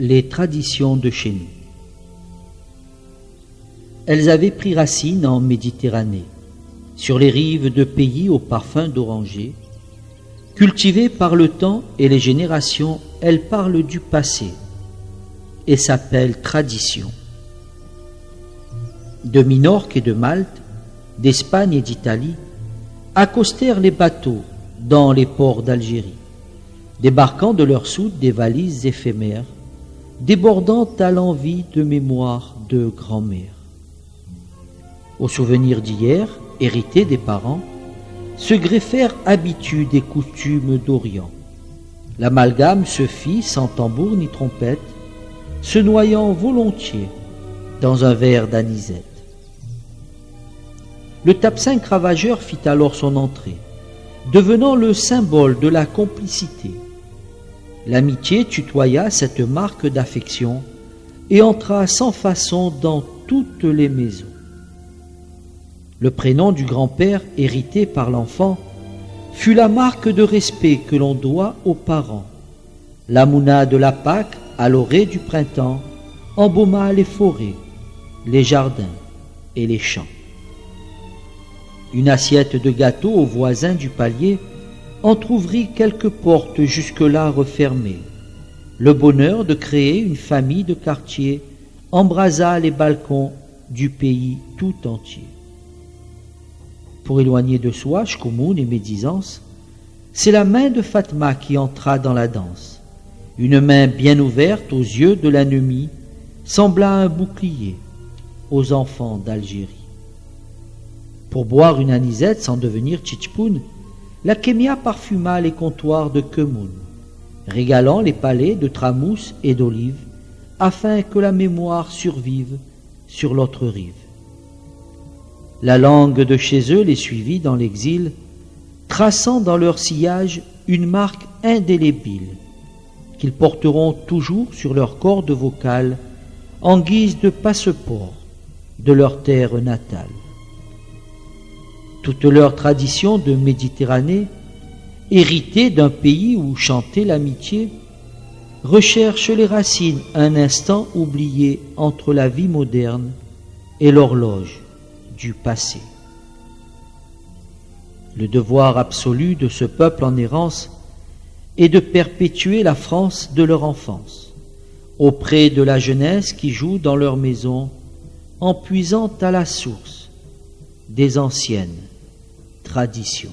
Les traditions de chez nous. Elles avaient pris racine en Méditerranée, sur les rives de pays au parfum d'oranger. Cultivées par le temps et les générations, elles parlent du passé et s'appellent traditions. De Minorque et de Malte, d'Espagne et d'Italie, accostèrent les bateaux dans les ports d'Algérie, débarquant de leurs soutes des valises éphémères, débordant à l'envie de mémoire de grand-mère. Aux souvenirs d'hier, hérités des parents, se greffèrent habitudes et coutumes d'Orient. L'amalgame se fit sans tambour ni trompette, se noyant volontiers dans un verre d'anisette. Le tapsin ravageur fit alors son entrée, devenant le symbole de la complicité. L'amitié tutoya cette marque d'affection et entra sans façon dans toutes les maisons. Le prénom du grand-père hérité par l'enfant fut la marque de respect que l'on doit aux parents. La mouna de la Pâque à l'orée du printemps embauma les forêts, les jardins et les champs. Une assiette de gâteau au voisin du palier entr'ouvrit quelques portes jusque-là refermées. Le bonheur de créer une famille de quartier embrasa les balcons du pays tout entier. Pour éloigner de soi Shkomoun et médisance, c'est la main de Fatma qui entra dans la danse. Une main bien ouverte aux yeux de l'ennemi sembla un bouclier aux enfants d'Algérie. Pour boire une anisette sans devenir tchitchpoun, la Kémia parfuma les comptoirs de Kemoun, régalant les palais de tramous et d'olives, afin que la mémoire survive sur l'autre rive. La langue de chez eux les suivit dans l'exil, traçant dans leur sillage une marque indélébile, qu'ils porteront toujours sur leur corde vocale en guise de passeport de leur terre natale. Toute leur tradition de Méditerranée, héritée d'un pays où chantait l'amitié, recherche les racines un instant oubliées entre la vie moderne et l'horloge du passé. Le devoir absolu de ce peuple en errance est de perpétuer la France de leur enfance, auprès de la jeunesse qui joue dans leur maison, en puisant à la source des anciennes traditions.